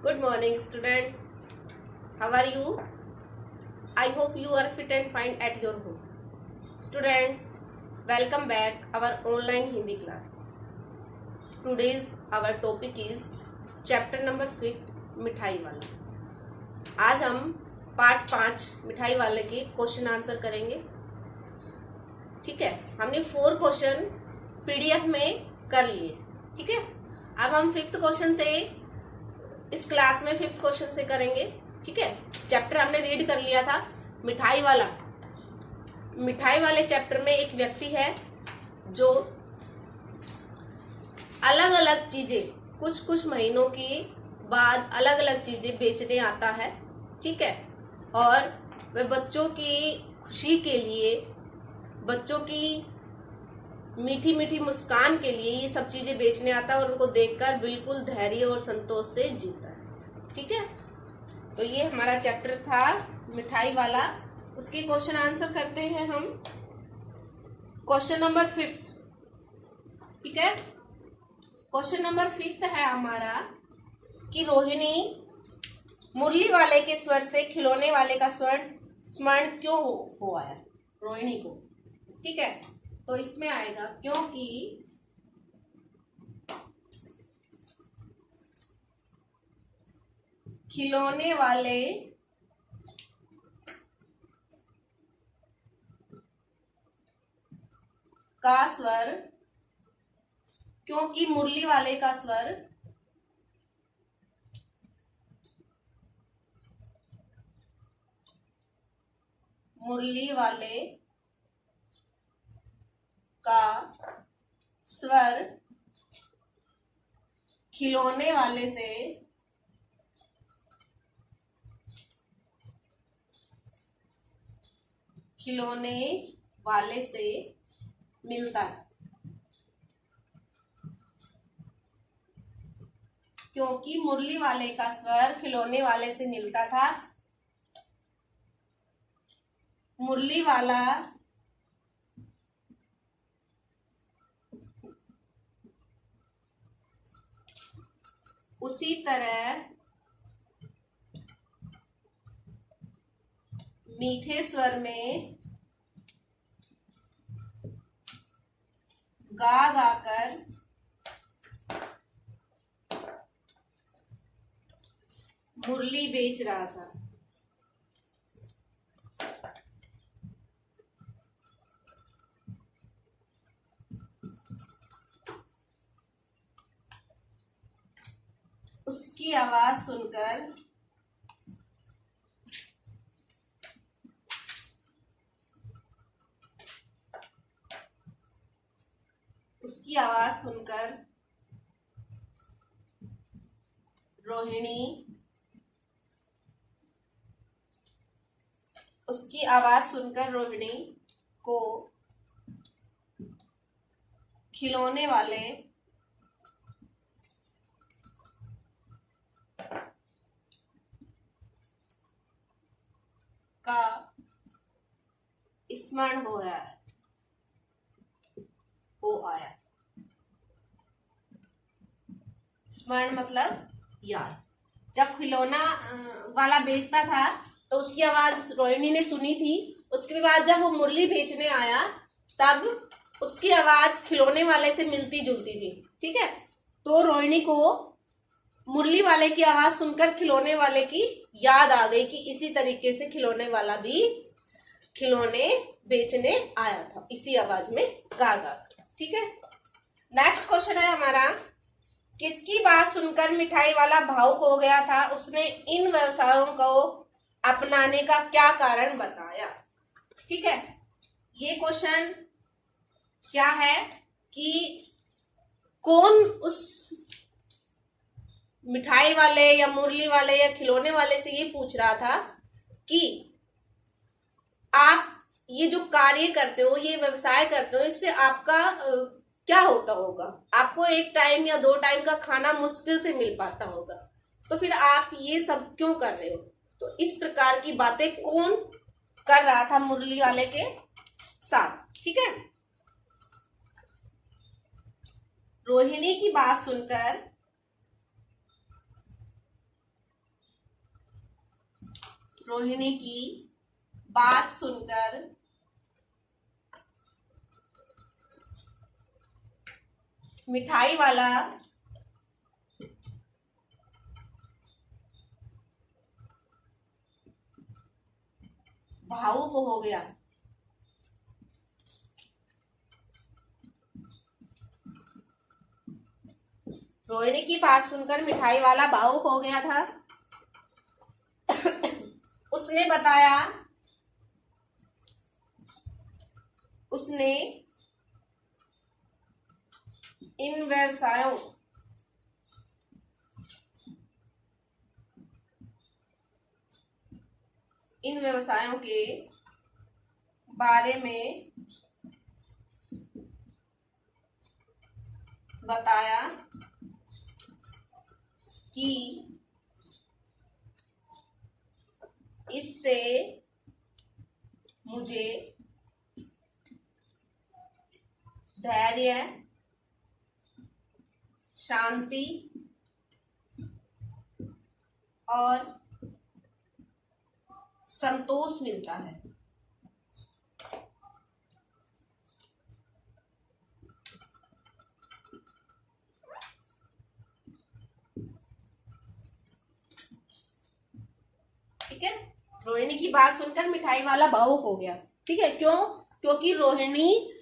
Good morning, students. How are you? I hope you are fit and fine at your home. Students, welcome back our online Hindi class. Today's our topic is chapter number 5 मिठाई वाला. आज हम part 5 मिठाई वाले के question answer करेंगे. ठीक है, हमने 4 क्वेश्चन पीडीएफ में कर लिए. ठीक है, अब हम 5th क्वेश्चन से इस क्लास में 5th क्वेश्चन से करेंगे. ठीक है, चैप्टर हमने रीड कर लिया था मिठाई वाला. मिठाई वाले चैप्टर में एक व्यक्ति है जो अलग अलग चीजें कुछ कुछ महीनों के बाद अलग अलग चीजें बेचने आता है. ठीक है, और वह बच्चों की खुशी के लिए, बच्चों की मीठी मीठी मुस्कान के लिए ये सब चीजें बेचने आता है और उनको देखकर बिल्कुल धैर्य और संतोष से जीता है. ठीक है, तो ये हमारा चैप्टर था मिठाई वाला. उसके क्वेश्चन आंसर करते हैं हम. Question number 5. ठीक है, क्वेश्चन नंबर 5 है हमारा कि रोहिणी मुरली वाले के स्वर से खिलौने वाले का स्वर स्मरण क्यों हो आया रोहिणी को. ठीक है, तो इसमें आएगा क्योंकि खिलौने वाले का स्वर, क्योंकि मुरली वाले का स्वर मुरली वाले का स्वर खिलौने वाले से मिलता है. क्योंकि मुरली वाले का स्वर खिलौने वाले से मिलता था, मुरली वाला उसी तरह मीठे स्वर में गा गाकर मुरली बेच रहा था. उसकी आवाज सुनकर रोहिणी को खिलौने वाले का स्मरण हो आया. स्मरण मतलब याद. जब खिलौना वाला बेचता था तो उसकी आवाज रोहिणी ने सुनी थी. उसके बाद जब वो मुरली बेचने आया तब उसकी आवाज खिलौने वाले से मिलती जुलती थी. ठीक है, तो रोहिणी को मुरली वाले की आवाज सुनकर खिलौने वाले की याद आ गई कि इसी तरीके से खिलौने वाला भी खिलौने बेचने आया था, इसी आवाज में गा गा. ठीक है, नेक्स्ट क्वेश्चन है हमारा, किसकी बात सुनकर मिठाई वाला भावुक हो गया था, उसने इन व्यवसायों को अपनाने का क्या कारण बताया. ठीक है, ये क्वेश्चन क्या है कि कौन उस मिठाई वाले या मुरली वाले या खिलौने वाले से ये पूछ रहा था कि आप ये जो कार्य करते हो, ये व्यवसाय करते हो, इससे आपका क्या होता होगा. आपको 1 टाइम या 2 टाइम का खाना मुश्किल से मिल पाता होगा, तो फिर आप ये सब क्यों कर रहे हो. तो इस प्रकार की बातें कौन कर रहा था मुरली वाले के साथ. ठीक है, रोहिणी की बात सुनकर रोहिणी की बात सुनकर मिठाई वाला भावुक हो गया। रोहिणी की बात सुनकर मिठाई वाला भावुक हो गया था। उसने बताया, उसने इन व्यवसायों के बारे में बताया कि इससे मुझे धैर्य, शांति और संतोष मिलता है। ठीक है, रोहिणी की बात सुनकर मिठाई वाला भावुक हो गया। ठीक है, क्यों? क्योंकि रोहिणी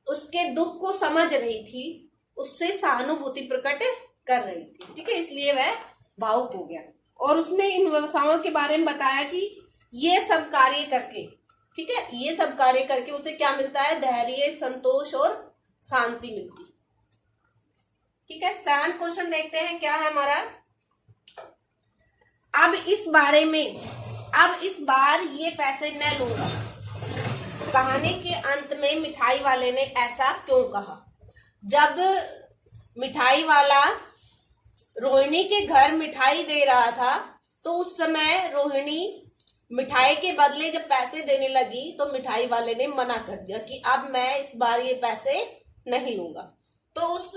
उसके दुख को समझ रही थी, उससे सहानुभूति प्रकट कर रही थी। ठीक है, इसलिए वह भावुक हो गया। और उसने इन व्यवसायों के बारे में बताया कि ये सब कार्य करके, ठीक है, ये सब कार्य करके उसे क्या मिलता है? धैर्य, संतोष और शांति मिलती। ठीक है, 7वां क्वेश्चन देखते हैं क्या है हमारा। अब इस बार ये पैसे न लूंगा। कहानी के अंत में मिठाई वाले ने ऐसा क्यों कहा? जब मिठाई वाला रोहिणी के घर मिठाई दे रहा था तो उस समय रोहिणी मिठाई के बदले जब पैसे देने लगी तो मिठाई वाले ने मना कर दिया कि अब मैं इस बार ये पैसे नहीं लूंगा। तो उस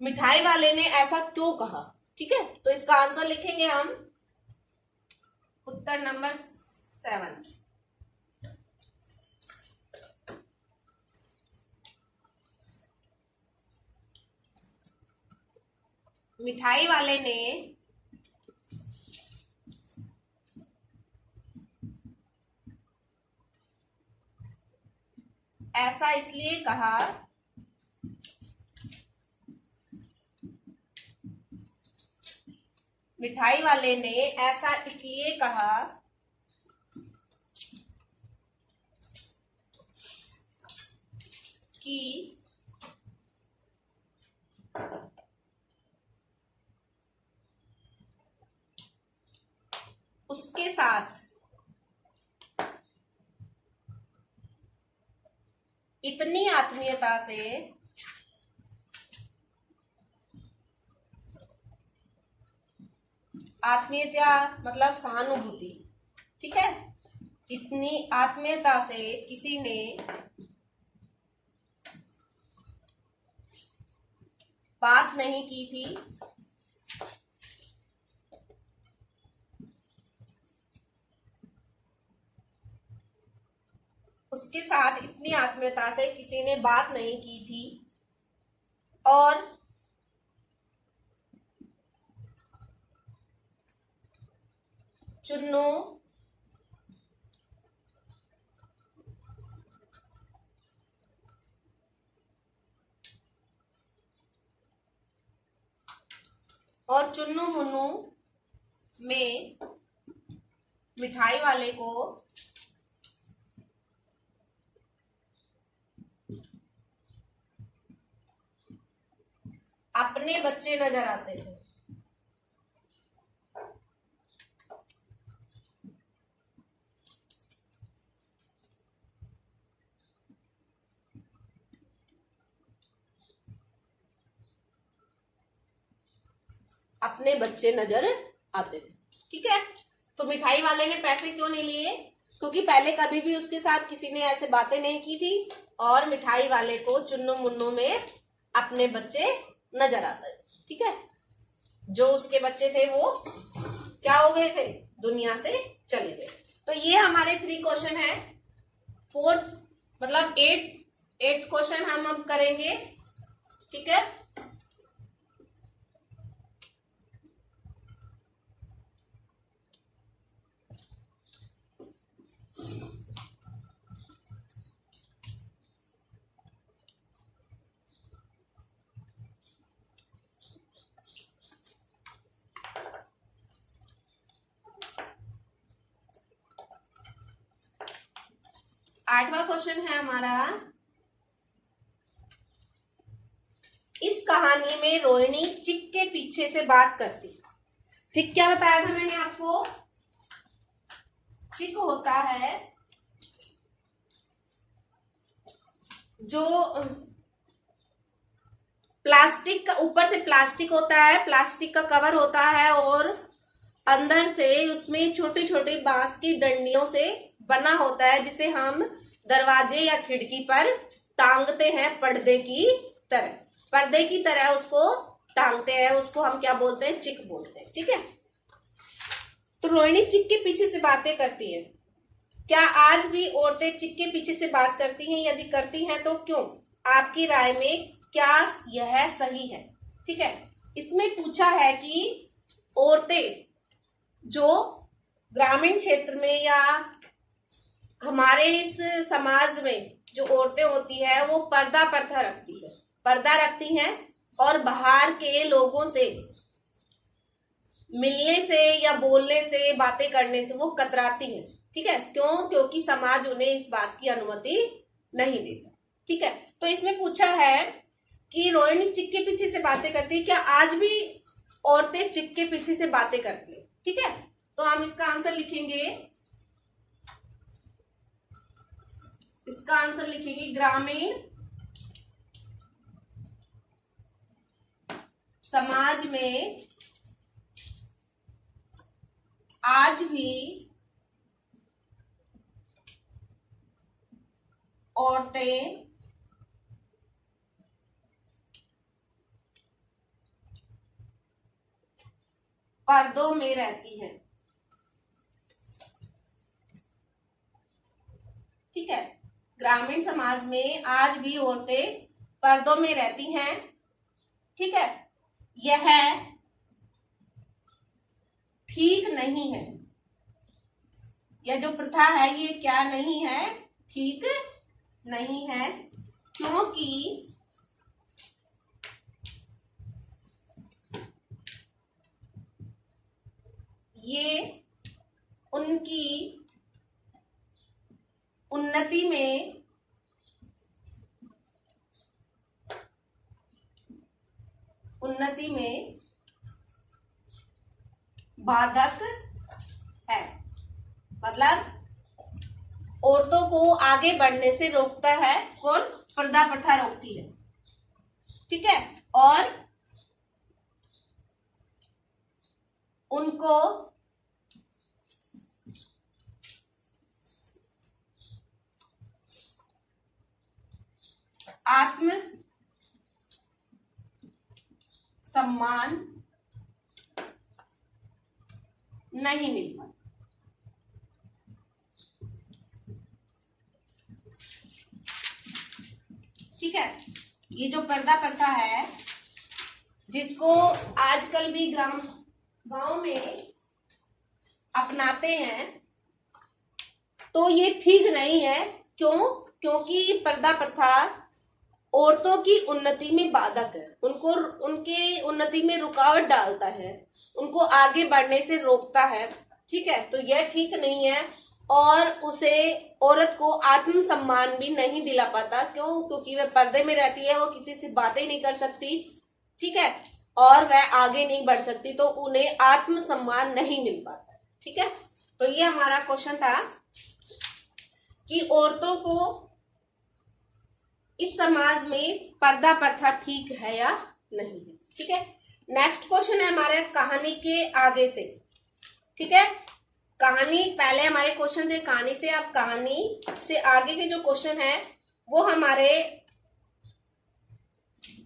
मिठाई वाले ने ऐसा क्यों कहा? ठीक है, तो इसका आंसर लिखेंगे हम उत्तर नंबर 7। मिठाई वाले ने ऐसा इसलिए कहा मिठाई वाले ने ऐसा इसलिए कहा कि उसके साथ इतनी आत्मीयता से आत्मीयता मतलब सहानुभूति। ठीक है, इतनी आत्मीयता से किसी ने बात नहीं की थी। उसके साथ इतनी आत्मीयता से किसी ने बात नहीं की थी और चुन्नू मुन्नू में मिठाई वाले को अपने बच्चे नजर आते थे। अपने बच्चे नजर आते थे। ठीक है, तो मिठाई वाले ने पैसे क्यों नहीं लिए? क्योंकि पहले कभी भी उसके साथ किसी ने ऐसे बातें नहीं की थी और मिठाई वाले को चुन्नू मुन्नू में अपने बच्चे नजर आते थे। ठीक है, जो उसके बच्चे थे वो क्या हो गए थे, दुनिया से चले गए। तो ये हमारे 3 क्वेश्चन है। 4th मतलब 8 क्वेश्चन हम अब करेंगे, ठीक है। आठवां क्वेश्चन है हमारा, इस कहानी में रोहिणी चिक के पीछे से बात करती। चिक क्या बताया था मैंने आपको, चिक होता है जो प्लास्टिक का, ऊपर से प्लास्टिक होता है, प्लास्टिक का कवर होता है और अंदर से उसमें छोटी छोटी बांस की डंडियों से बना होता है, जिसे हम दरवाजे या खिड़की पर टांगते हैं पर्दे की तरह। पर्दे की तरह उसको टांगते हैं, उसको हम क्या बोलते हैं, चिक बोलते हैं, ठीक है। तो रोहिणी चिक के पीछे से बातें करती है। क्या आज भी औरतें चिक के पीछे से बात करती हैं? यदि करती हैं तो क्यों? आपकी राय में क्या यह सही है? ठीक है, इसमें पूछा है कि औरतें जो ग्रामीण क्षेत्र में या हमारे इस समाज में जो औरतें होती है वो पर्दा प्रथा रखती है, पर्दा रखती हैं और बाहर के लोगों से मिलने से या बोलने से, बातें करने से वो कतराती हैं, ठीक है। क्यों? क्योंकि समाज उन्हें इस बात की अनुमति नहीं देता, ठीक है। तो इसमें पूछा है कि रोहिणी चिक के पीछे से बातें करती है, क्या आज भी औरतें चिक के पीछे से बातें करती है? ठीक है, तो हम इसका आंसर लिखेंगे, इसका आंसर लिखेंगे ग्रामीण समाज में आज भी औरतें पर्दों में रहती हैं, ठीक है। ग्रामीण समाज में आज भी औरतें पर्दों में रहती हैं, ठीक है। यह ठीक नहीं है, यह जो प्रथा है ये क्या नहीं है, ठीक नहीं है, क्योंकि ये उनकी उन्नति में बाधक है। मतलब औरतों को आगे बढ़ने से रोकता है कौन? पर्दा प्रथा रोकती है, ठीक है। और उनको आत्म सम्मान नहीं मिल पाता, ठीक है। ये जो पर्दा प्रथा है जिसको आजकल भी गांव में अपनाते हैं, तो ये ठीक नहीं है। क्यों? क्योंकि पर्दा प्रथा औरतों की उन्नति में बाधक है, उनको उनके उन्नति में रुकावट डालता है, उनको आगे बढ़ने से रोकता है, ठीक है। तो यह ठीक नहीं है और उसे, औरत को आत्म सम्मान भी नहीं दिला पाता। क्यों? क्योंकि वह पर्दे में रहती है, वो किसी से बातें नहीं कर सकती, ठीक है, और वह आगे नहीं बढ़ सकती, तो उन्हें आत्म सम्मान नहीं मिल पाता, ठीक है। तो ये हमारा क्वेश्चन था कि औरतों को इस समाज में पर्दा प्रथा ठीक है या नहीं है, ठीक है। नेक्स्ट क्वेश्चन है हमारे कहानी के आगे से, ठीक है। कहानी, पहले हमारे क्वेश्चन थे कहानी से, अब कहानी से आगे के जो क्वेश्चन है वो हमारे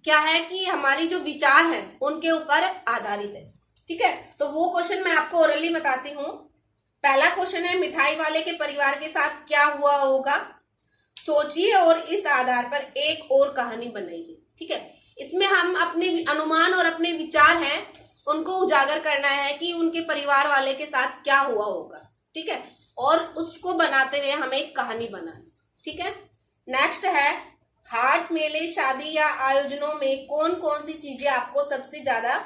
क्या है कि हमारी जो विचार है उनके ऊपर आधारित है, ठीक है, तो वो क्वेश्चन मैं आपको ओरली बताती हूँ। पहला क्वेश्चन है, मिठाई वाले के परिवार के साथ क्या हुआ होगा, सोचिए और इस आधार पर एक और कहानी बनाइए। ठीक है, इसमें हम अपने अनुमान और अपने विचार हैं उनको उजागर करना है कि उनके परिवार वाले के साथ क्या हुआ होगा। ठीक है, और उसको बनाते हुए हमें एक कहानी बनानी। ठीक है, नेक्स्ट है, हाट, मेले, शादी या आयोजनों में कौन कौन सी चीजें आपको सबसे ज्यादा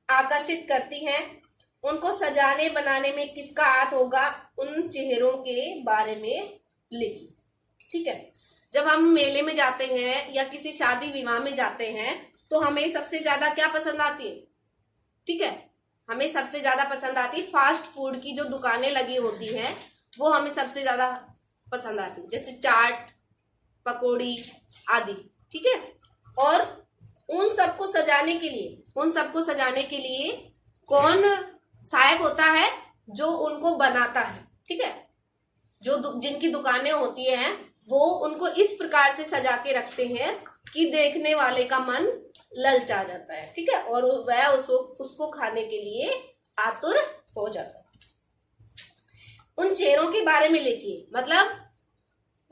आकर्षित करती हैं, उनको सजाने बनाने में किसका हाथ होगा, उन चेहरों के बारे में लिखिए। ठीक है, जब हम मेले में जाते हैं या किसी शादी विवाह में जाते हैं तो हमें सबसे ज्यादा क्या पसंद आती है। ठीक है, हमें सबसे ज्यादा पसंद आती है फास्ट फूड की जो दुकानें लगी होती हैं, वो हमें सबसे ज्यादा पसंद आती है, जैसे चाट, पकौड़ी आदि। ठीक है, और उन सबको सजाने के लिए कौन सहायक होता है, जो उनको बनाता है। ठीक है, जो जिनकी दुकानें होती हैं वो उनको इस प्रकार से सजा के रखते हैं कि देखने वाले का मन ललचा जाता है। ठीक है, और वह उसको खाने के लिए आतुर हो जाता है। उन चेहरों के बारे में लिखिए, मतलब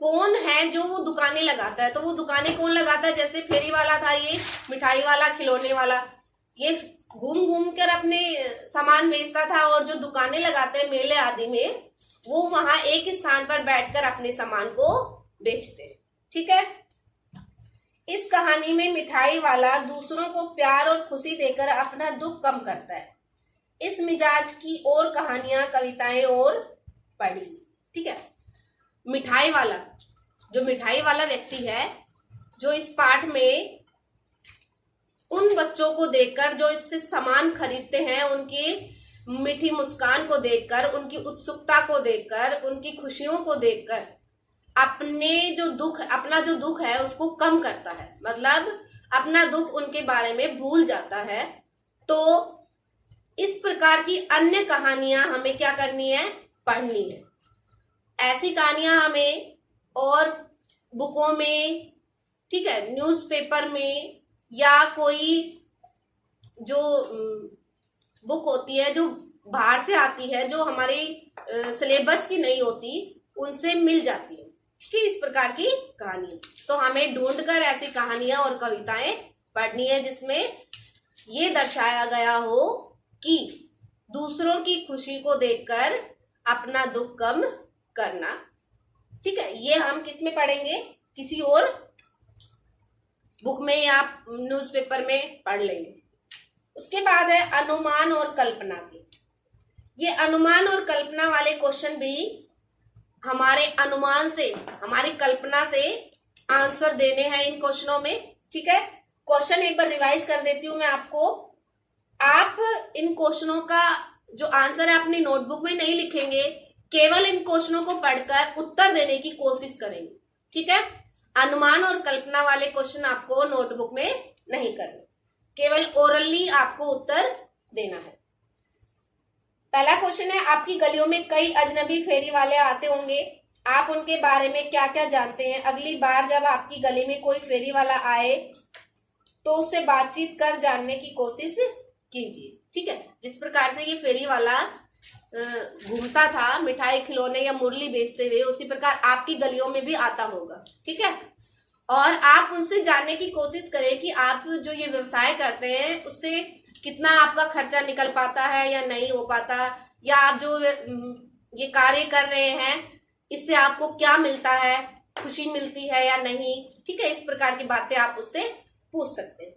कौन है जो वो दुकानें लगाता है, तो वो दुकानें कौन लगाता है, जैसे फेरी वाला था ये, मिठाई वाला, खिलौने वाला, ये घूम घूम कर अपने सामान बेचता था, और जो दुकानें लगाते हैं मेले आदि में, वो वहां एक स्थान पर बैठकर अपने सामान को बेचते हैं। ठीक है, इस कहानी में मिठाई वाला दूसरों को प्यार और खुशी देकर अपना दुख कम करता है। इस मिजाज की और कहानियां, कविताएं और पढ़ी। ठीक है, मिठाई वाला व्यक्ति है, जो इस पाठ में उन बच्चों को देखकर जो इससे सामान खरीदते हैं, उनकी मीठी मुस्कान को देखकर, उनकी उत्सुकता को देखकर, उनकी खुशियों को देखकर अपना जो दुख है उसको कम करता है, मतलब अपना दुख उनके बारे में भूल जाता है। तो इस प्रकार की अन्य कहानियां हमें क्या करनी है, पढ़नी है। ऐसी कहानियां हमें और बुकों में, ठीक है, न्यूज़पेपर में, या कोई जो बुक होती है जो बाहर से आती है, जो हमारे सिलेबस की नहीं होती, उनसे मिल जाती है। ठीक है, इस प्रकार की कहानी, तो हमें ढूंढकर ऐसी कहानियां और कविताएं पढ़नी है जिसमें ये दर्शाया गया हो कि दूसरों की खुशी को देखकर अपना दुख कम करना। ठीक है, ये हम किस में पढ़ेंगे, किसी और बुक में या न्यूज़पेपर में पढ़ लेंगे। उसके बाद है अनुमान और कल्पना की। ये अनुमान और कल्पना वाले क्वेश्चन भी हमारे अनुमान से, हमारी कल्पना से आंसर देने हैं इन क्वेश्चनों में। ठीक है, क्वेश्चन एक बार रिवाइज कर देती हूं मैं आपको। आप इन क्वेश्चनों का जो आंसर है अपनी नोटबुक में नहीं लिखेंगे, केवल इन क्वेश्चनों को पढ़कर उत्तर देने की कोशिश करेंगे। ठीक है, अनुमान और कल्पना वाले क्वेश्चन आपको नोटबुक में नहीं करने, केवल ओरली आपको उत्तर देना है। पहला क्वेश्चन है, आपकी गलियों में कई अजनबी फेरी वाले आते होंगे, आप उनके बारे में क्या क्या जानते हैं। अगली बार जब आपकी गली में कोई फेरी वाला आए तो उससे बातचीत कर जानने की कोशिश कीजिए। ठीक है, जिस प्रकार से ये फेरी वाला घूमता था मिठाई, खिलौने या मुरली बेचते हुए, उसी प्रकार आपकी गलियों में भी आता होगा। ठीक है, और आप उनसे जानने की कोशिश करें कि आप जो ये व्यवसाय करते हैं उससे कितना आपका खर्चा निकल पाता है या नहीं हो पाता, या आप जो ये कार्य कर रहे हैं इससे आपको क्या मिलता है, खुशी मिलती है या नहीं। ठीक है, इस प्रकार की बातें आप उससे पूछ सकते हैं।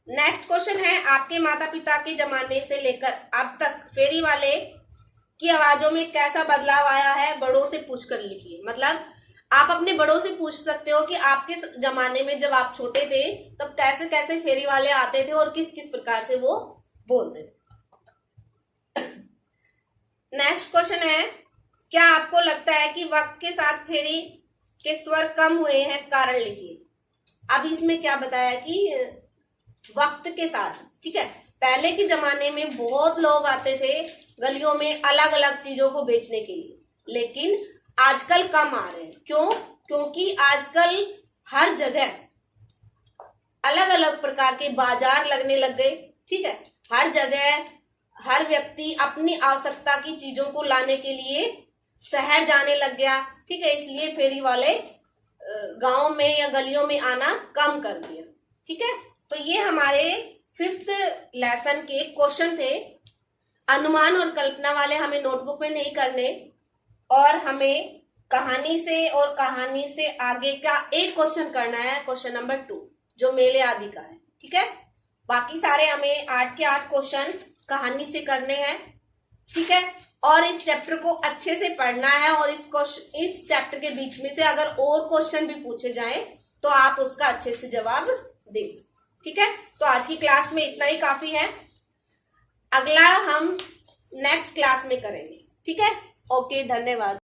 नेक्स्ट क्वेश्चन है, आपके माता पिता के जमाने से लेकर अब तक फेरी वाले की आवाजों में कैसा बदलाव आया है, बड़ों से पूछकर लिखिए। मतलब आप अपने बड़ों से पूछ सकते हो कि आपके जमाने में जब आप छोटे थे तब कैसे कैसे फेरी वाले आते थे और किस किस प्रकार से वो बोलते थे। नेक्स्ट क्वेश्चन है, क्या आपको लगता है कि वक्त के साथ फेरी के स्वर कम हुए हैं, कारण लिखिए। अब इसमें क्या बताया कि वक्त के साथ, ठीक है, पहले के जमाने में बहुत लोग आते थे गलियों में अलग अलग चीजों को बेचने के लिए, लेकिन आजकल कम आ रहे हैं। क्यों? क्योंकि आजकल हर जगह अलग अलग प्रकार के बाजार लगने लग गए। ठीक है, हर जगह हर व्यक्ति अपनी आवश्यकता की चीजों को लाने के लिए शहर जाने लग गया, ठीक है। इसलिए फेरी वाले गांव में या गलियों में आना कम कर दिया, ठीक है। तो ये हमारे 5th लेसन के क्वेश्चन थे। अनुमान और कल्पना वाले हमें नोटबुक में नहीं करने, और हमें कहानी से और कहानी से आगे का एक क्वेश्चन करना है, क्वेश्चन नंबर 2, जो मेले आदि का है, ठीक है। बाकी सारे हमें 8 के 8 क्वेश्चन कहानी से करने हैं, ठीक है। और इस चैप्टर को अच्छे से पढ़ना है, और इस चैप्टर के बीच में से अगर और क्वेश्चन भी पूछे जाएं तो आप उसका अच्छे से जवाब दे सकते, ठीक है। तो आज की क्लास में इतना ही काफी है, अगला हम नेक्स्ट क्लास में करेंगे, ठीक है। ओके, धन्यवाद।